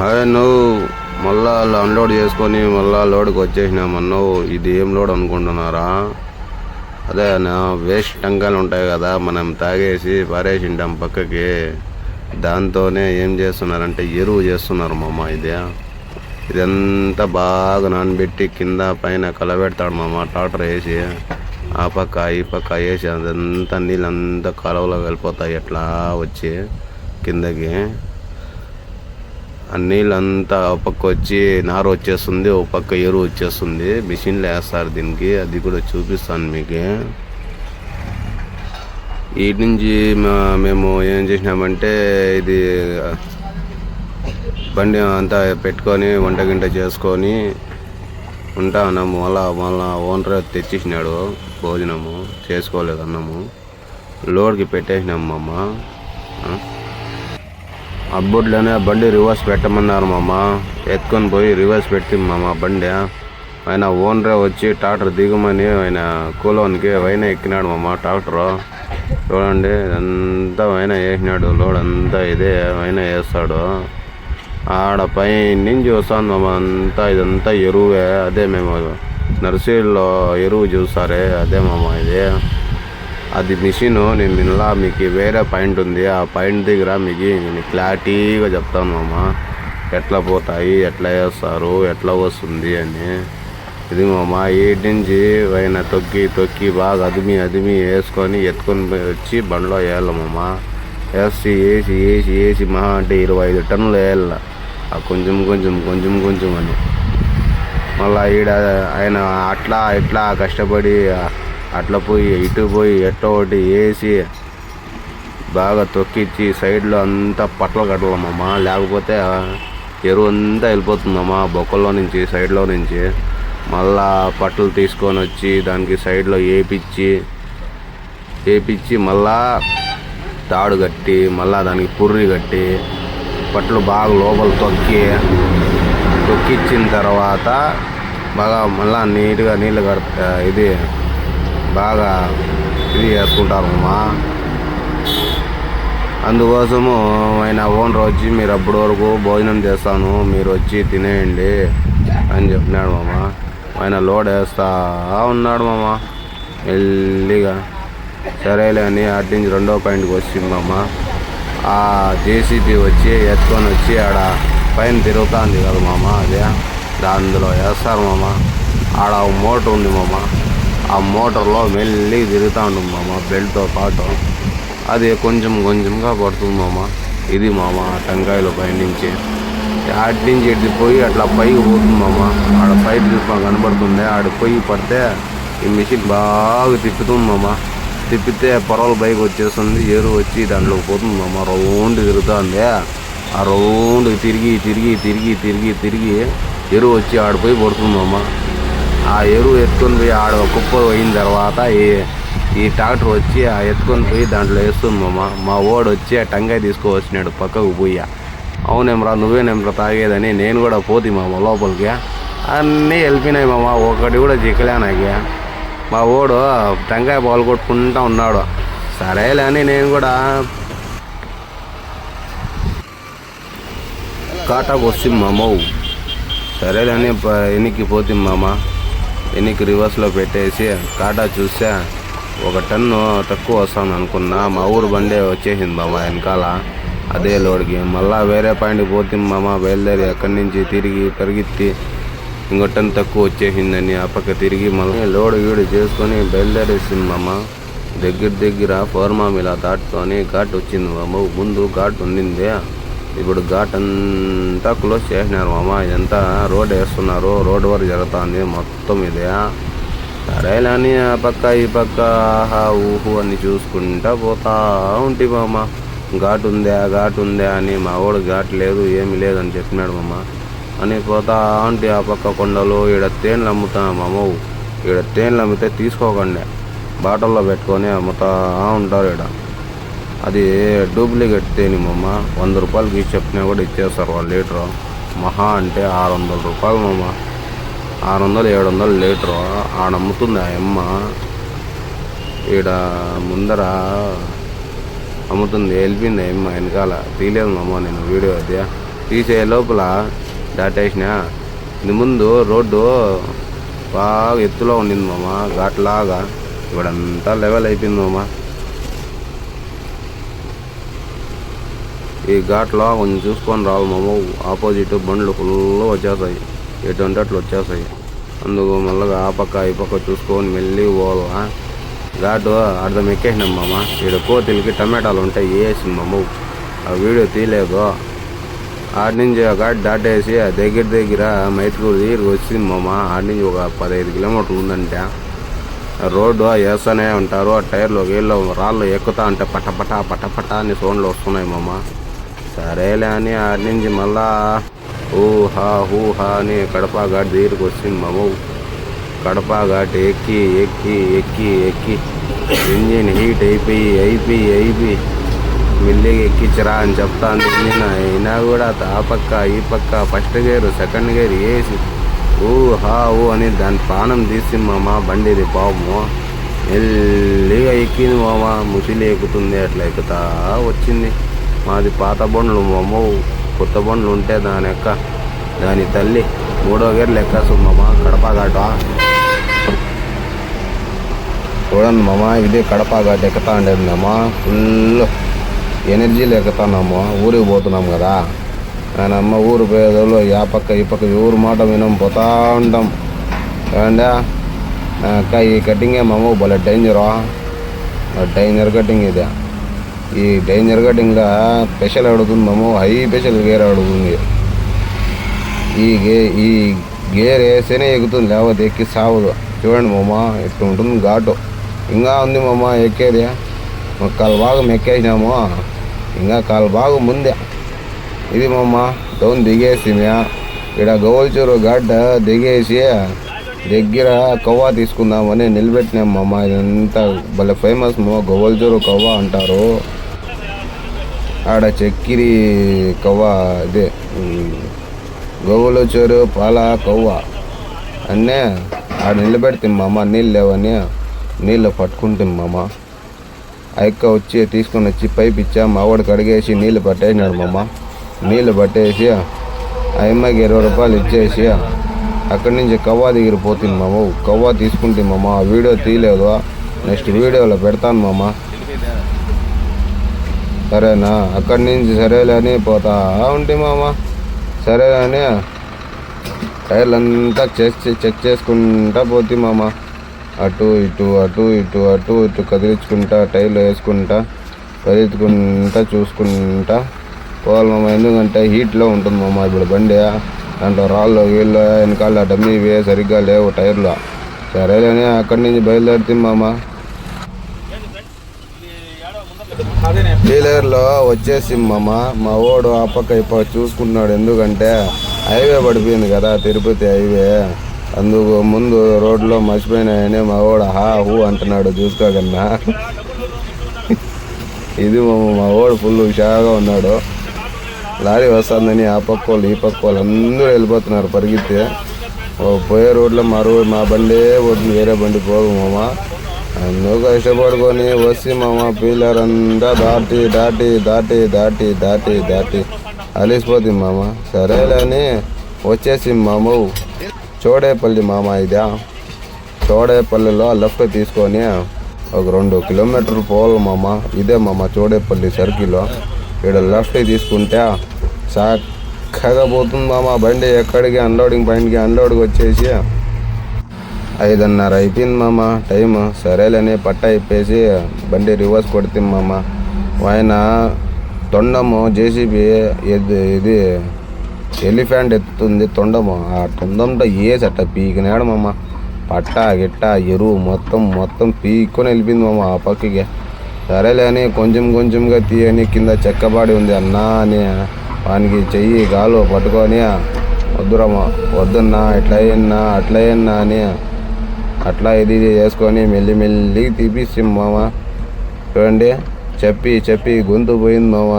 అదే నువ్వు మళ్ళా అన్లోడ్ చేసుకొని మళ్ళా లోడ్కి వచ్చేసినామన్నావు. ఇది ఏం లోడ్ అనుకుంటున్నారా? అదే నా వేస్ట్ టంకాయలు ఉంటాయి కదా, మనం తాగేసి పారేసింటాం పక్కకి. దాంతోనే ఏం చేస్తున్నారంటే ఎరువు చేస్తున్నారు మామ. ఇదంతా బాగా నానబెట్టి కింద పైన కలబెడతాడు మామ ట్రాక్టర్ వేసి. ఆ పక్క ఈ పక్క వేసి అదంతా నీళ్ళంతా కాలువలో వెళ్ళిపోతాయి ఎట్లా వచ్చి కిందకి. ఆ నీళ్ళంతా ఒక పక్క వచ్చి నారు వచ్చేస్తుంది, ఒక పక్క ఎరువు వచ్చేస్తుంది. మిషన్లు వేస్తారు దీనికి, అది కూడా చూపిస్తాను మీకు. వీటి నుంచి మేము ఏం చేసినామంటే ఇది బండి అంతా పెట్టుకొని వంట గింట చేసుకొని ఉంటాము. మళ్ళా ఓనర్ తెచ్చేసినాడు భోజనము, చేసుకోలేదు అన్నము. లోడ్కి పెట్టేసినాము మామ. అబ్బుట్లోనే బండి రివర్స్ పెట్టమన్నారు మామ. ఎత్తుకొని పోయి రివర్స్ పెట్టి మామ బండి. ఆయన ఓనరే వచ్చి ట్రాక్టర్ దిగమని ఆయన కూలోనికి వైన ఎక్కినాడు మామ ట్రాక్టరు. చూడండి అంతా వైన వేసినాడు, లోడ్ అంతా ఇదే వైన వేస్తాడు. ఆడ పై నుంచి వస్తాను మామ అంతా. ఇదంతా ఎరువే, అదే మేము నర్సరీలో ఎరువు చూస్తారే అదే మామ ఇది. అది మిషన్. నేను ఇలా మీకు వేరే పాయింట్ ఉంది, ఆ పాయింట్ దగ్గర మీకు నేను క్లారిటీగా చెప్తాను మామ. ఎట్లా పోతాయి, ఎట్లా వేస్తారు, ఎట్లా వస్తుంది అని. ఇది మామ 8 నుంచి పైన తొక్కి బాగా అదిమి వేసుకొని ఎత్తుకొని వచ్చి బండిలో వేయాలి మామ. వేసి మహా అంటే 25 టన్నులు వేయాల. కొంచెం అని. మళ్ళీ ఈడ ఆయన ఇట్లా కష్టపడి అట్లా పోయి ఇటు పోయి ఎట్లా ఒకటి వేసి బాగా తొక్కిచ్చి సైడ్లో అంతా పట్టలు కట్టాలమ్మా. లేకపోతే ఎరువు అంతా వెళ్ళిపోతుందమ్మా బొక్కల్లో నుంచి, సైడ్లో నుంచి. మళ్ళా పట్టలు తీసుకొని వచ్చి దానికి సైడ్లో వేపించి మళ్ళా తాడు కట్టి మళ్ళా దానికి పుర్రి కట్టి పట్టలు బాగా లోపల తొక్కిచ్చిన తర్వాత బాగా మళ్ళా నీట్గా నీళ్ళు ఇది బాగా ఇది చేసుకుంటారమ్మా. అందుకోసము ఆయన ఓనర్ వచ్చి మీరు అప్పటి వరకు భోజనం చేస్తాను, మీరు వచ్చి తినేయండి అని చెప్పినాడు మామ. ఆయన లోడ్ వేస్తా ఉన్నాడు మామ మెల్లిగా. సరేలే అని అటు నుంచి 2వ పాయింట్కి వచ్చింది మామ. ఆ జేసీబీ వచ్చి ఎత్తుకొని వచ్చి ఆడ పైన తిరుగుతుంది కదా మామ, అదే అందులో వేస్తారు మామ. ఆడ మోటార్ ఉంది మామ. ఆ మోటార్లో మెల్లి తిరుగుతూ ఉంటుంది మామ బెల్ట్తో పాటు. అది కొంచెంగా పడుతుంది మామ. ఇది మామ టెంకాయలు పైనుంచి అటు నుంచి ఎట్టిపోయి అట్లా పైకి పోతుంది మామ. ఆడ పైకి కనబడుతుంది. ఆడ పొయ్యి పడితే ఈ మిషన్ బాగా తిప్పుతుంది మామ. తిప్పితే పొరలు పైకి వచ్చేస్తుంది, ఎరువు వచ్చి దాంట్లోకి పోతుంది మామ. రౌండ్ తిరుగుతుంది. ఆ రౌండ్ తిరిగి ఎరువు వచ్చి ఆడిపోయి పడుతుంది మామ. ఆ ఎరువు ఎత్తుకొని పోయి ఆడ కుప్ప పోయిన తర్వాత ఈ ట్రాక్టర్ వచ్చి ఆ ఎత్తుకొని పోయి దాంట్లో వేస్తుంది మామ. మా ఓడు వచ్చి ఆ టంకాయ తీసుకువచ్చినాడు పక్కకు పోయి. అవునేమ్రా నువ్వేనేమ్రా తాగేదని నేను కూడా పోతి మామ లోపలికి. అన్నీ వెళ్ళిపోయినాయి మామ, ఒకటి కూడా చిక్కలే నాకు. మా ఓడు టంకాయ పాలు కొట్టుకుంటూ ఉన్నాడు. సరేలే అని నేను కూడా కాటాకు వస్తుంది మామ. సరేలే అని ఎన్నికి పోతుంది మామ. ఎన్నికి రివర్స్లో పెట్టేసి కాటా చూస్తే 1 టన్ను తక్కువ వస్తాను అనుకున్నా. మా ఊరు బండే వచ్చేసింది మామ వెనకాల అదే లోడ్కి. మళ్ళీ వేరే పాయింట్కి పోతుంది మామ. బయలుదేరి అక్కడి నుంచి తిరిగి పరిగెత్తి 1 టన్ను తక్కువ వచ్చేసిందని ఆ పక్క తిరిగి మళ్ళీ లోడ్ గీడు చేసుకొని బయలుదేరేసింది మామ. దగ్గర ఫోర్మామ్ ఇలా దాటుకొని ఘాట్ వచ్చింది మామ. ముందు ఘాట్ ఉండింది, ఇప్పుడు ఘాట్ అంతా క్లోజ్ చేసినారు మామ. ఇదంతా రోడ్ వేస్తున్నారు, రోడ్ వర్క్ జరుగుతుంది మొత్తం ఇదే. సరేలే అని ఆ పక్క ఈ పక్క ఊహు అని చూసుకుంటా పోతా ఉంటే మామ. ఘాట్ ఉందా అని మా వాడు ఘాట్ లేదు ఏమి లేదని చెప్పినాడు మామ. అని పోతా ఉంటే ఆ పక్క కొండలు ఈడ తేనెలు అమ్ముతా మామ. ఈడ తేనెలు అమ్మితే తీసుకోకండి, బాటల్లో పెట్టుకొని అమ్ముతా ఉంటారు ఈడ. అది డూప్లికేట్ తేనె మామ. 100 రూపాయలకి చెప్పినా కూడా ఇచ్చేస్తారు వాళ్ళు లీటరు. మహా అంటే 600 రూపాయలు మామ. 600-700 లీటరు ఆడ అమ్ముతుంది ఆ అమ్మ. ఈడ ముందర అమ్ముతుంది. వెళ్ళిపోయింది ఆ అమ్మ వెనకాల. తీయలేదు మామ నేను వీడియో అది. తీసే లోపల దాటేసిన. ఇది ముందు రోడ్డు బాగా ఎత్తులో ఉండింది మామ, ఘాట్లాగా. ఇప్పుడంతా లెవెల్ అయిపోయింది మామ. ఈ ఘాట్లో కొంచెం చూసుకొని రావాలి మామ. ఆపోజిట్ బండ్లు ఫుల్ వచ్చేస్తాయి, ఎటువంటి అట్లు వచ్చేస్తాయి. అందుకు మళ్ళీ ఆ పక్క ఈ పక్క చూసుకొని మెల్లి పోవాలా. ఘాటు అర్థం ఎక్కేసినాం మామ. ఇక్కడ కోతిలకి టమాటాలు ఉంటాయి వేసింది మామ. ఆ వీడియో తీయలేదు. ఆడి నుంచి ఆ ఘాట్ దాటేసి దగ్గర మైత్కూరు దగ్గరికి వచ్చింది మామ. ఆడి నుంచి ఒక 15 కిలోమీటర్లు ఉందంటే. రోడ్డు వేస్తూనే ఉంటారు. ఆ టైర్లో వీళ్ళు రాళ్ళు ఎక్కుతా అంటే పట అని సౌండ్లు వస్తున్నాయి మామ. సరేలే అని ఆడి నుంచి మళ్ళా హూహా అని కడప ఘాట్ దగ్గరికి వచ్చింది మామ. కడప ఘాట్ ఎక్కి ఇంజిన్ హీట్ అయిపోయి మెల్లిగా ఎక్కించరా అని చెప్తాను ఇంజిన్. అయినా కూడా ఆ పక్క ఈ పక్క ఫస్ట్ గేరు సెకండ్ గేర్ వేసి ఊ అని దాని ప్రాణం తీసింది మామ. బండిది పాపము మెల్లిగా ఎక్కింది మామ. ముసిలి ఎక్కుతుంది, అట్లా ఎక్కుతా వచ్చింది. మాది పాత బండ్లు మామ. కొత్త బండ్లు ఉంటే దాని తల్లి 3వ గేర్లు ఎక్కేస్తుంది మామ. కడప ఘాట చూడండి మామ. ఇదే కడప ఘాట్ ఎక్కుతా ఉండేది మామ. ఫుల్ ఎనర్జీలు ఎక్కుతున్నాము. ఊరికి పోతున్నాం కదా. నేనమ్మ ఊరు పోయేదోళ్ళు ఆ పక్క ఈ పక్క ఊరు మాట వినం పోతా ఉంటాం. ఏమంటే అక్క ఈ కటింగే మామ భలే డేంజర్ కటింగ్ ఇది. ఈ డేంజర్ కటింగ్లో స్పెషల్ అడుగుతుంది మామ. హై స్పెషల్ గేర్ అడుగుతుంది. ఈ గేర్ వేస్తేనే ఎక్కుతుంది, లేకపోతే ఎక్కి సావదు. చూడండి మామ ఇట్లా ఉంటుంది ఘాటు. ఇంకా ఉంది మామ ఎక్కేది. కాలు భాగం ఎక్కేసినాము, ఇంకా కాలు భాగం ముందే. ఇది మామ డౌన్ దిగేసి ఇక్కడ గోల్చూరు గడ్డ దిగేసి దగ్గర కవ్వ తీసుకుందామని నిలబెట్టినాం మామ. ఇదంతా భలే ఫేమస్ మామ. గోల్చూరు కవ్వ అంటారు. ఆడ చక్కెరి కవ్వ, ఇదే గోవులచూరు పాల కవ్వ అన్నీ ఆడ నిలబెడతాం మామ. నీళ్ళు లేవని నీళ్ళు పట్టుకుంటాం మామ. అక్క వచ్చి తీసుకొని వచ్చి పైప్ ఇచ్చా. మా వాడికి అడిగేసి నీళ్ళు పట్టేసినాడు మామ. నీళ్ళు పట్టేసి ఆ అమ్మాయికి 20 రూపాయలు ఇచ్చేసి అక్కడి నుంచి కవ్వ దగ్గర పోతుంది మామ. కవ్వ తీసుకుంటే మామ. ఆ వీడియో తీయలేదు, నెక్స్ట్ వీడియోలో పెడతాను మామ. సరేనా? అక్కడి నుంచి సరేలే అని పోతా ఉంటే మామ. సరేలే అని టైర్లంతా చెక్ చేసుకుంటా పోతే మామ. అటు ఇటు కదిలించుకుంటా టైర్లు వేసుకుంటా పరిగెత్తుకుంటా చూసుకుంటా పోవాలి మామ. ఎందుకంటే హీట్లో ఉంటుంది మామ ఇప్పుడు బండి. దాంట్లో రాళ్ళు వీళ్ళు వెనకాల డమ్మీ సరిగ్గా లేవు టైర్లు. సరేలేని అక్కడి నుంచి బయలుదేరుతాం మామ. డీలర్లో వచ్చేసి మామ. మా ఓడు ఆ పక్క ఈ పక్క చూసుకుంటున్నాడు. ఎందుకంటే హైవే పడిపోయింది కదా, తిరుపతి హైవే. అందుకు ముందు రోడ్లో మర్చిపోయినాయని మా వాడు హూ అంటున్నాడు చూసుకోకన్నా. ఇది మా వాడు ఫుల్ హుషారుగా ఉన్నాడు. లారీ వస్తుందని ఆ పక్క వాళ్ళు ఈ పక్క వాళ్ళు అందరూ వెళ్ళిపోతున్నారు పరిగెత్తి. పోయే రోడ్లో మా బండే పోతుంది, వేరే బండి పోదు మామ. అందుకు ఇష్టపడుకొని వచ్చి మామ పీలర్ అంతా దాటి అలిసిపోతుంది మామ. సరేలే అని వచ్చేసి మామ చోడేపల్లి మామ. ఇదా చోడేపల్లిలో లెఫ్ట్ తీసుకొని ఒక 2 కిలోమీటర్లు పోవాలి మామ. ఇదే మామ చోడేపల్లి సర్కిల్. ఇక్కడ లెఫ్ట్ తీసుకుంటే చక్కగా పోతుంది మామ బండి. ఎక్కడికి అన్లోడింగ్ పాయింట్కి అన్లోడ్కి వచ్చేసి 5:30 అయిపోయింది మామ టైం. సరేలేని పట్ట ఇప్పేసి బండి రివర్స్ కొడితే మామ. ఆయన తొండము జేసీబీ ఇది ఎలిఫెంట్ ఎత్తుతుంది తొండము. ఆ తొండంతో వేసి అట్ట పీకినాడు మామ. పట్ట గిట్ట ఎరువు మొత్తం పీక్కొని వెళ్ళిపోయింది మామ ఆ పక్కకి. సరేలే అని కొంచెంగా తీయని కింద చెక్కబాడి ఉంది అన్నా అని వానికి చెయ్యి గాలు పట్టుకొని వద్దురమ్మా వద్దన్నా అట్లా అని అట్లా ఇది చేసుకొని మెల్లి తీపిస్తాం మామ. చూడండి చెప్పి గొంతు పోయింది మామ.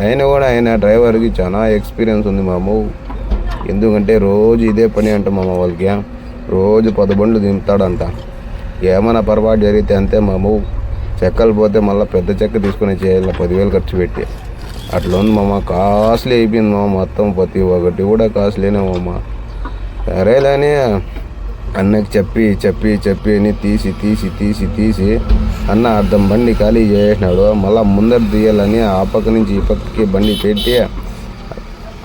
అయినా కూడా ఆయన డ్రైవర్కి చాలా ఎక్స్పీరియన్స్ ఉంది మామ. ఎందుకంటే రోజు ఇదే పని అంట మామ. వాళ్ళకి రోజు 10 బండ్లు దింపుతాడంట. ఏమైనా పొరపాటు జరిగితే అంతే మామ. చెక్కలు పోతే మళ్ళీ పెద్ద చెక్క తీసుకొని చేయాలి 10,000 ఖర్చు పెట్టి. అట్లా ఉంది మామ. కాస్ట్లీ అయిపోయింది మామ, మొత్తం ప్రతి ఒక్కటి కూడా కాస్ట్లీనే మామ. సరేలేని అన్నకి చెప్పి అని తీసి అన్న అర్థం బండి ఖాళీ చేసినాడు. మళ్ళీ ముందర తీయాలని ఆ పక్క నుంచి ఈ పక్కకి బండి పెట్టి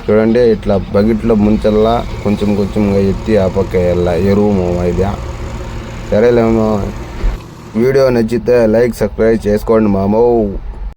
చూడండి ఇట్లా బకెట్లో ముంచల్లా కొంచెంగా ఎత్తి ఆ పక్క వెళ్ళా ఎరువు మామ ఇది. సరేలేమో, వీడియో నచ్చితే లైక్ సబ్స్క్రైబ్ చేసుకోండి మామ.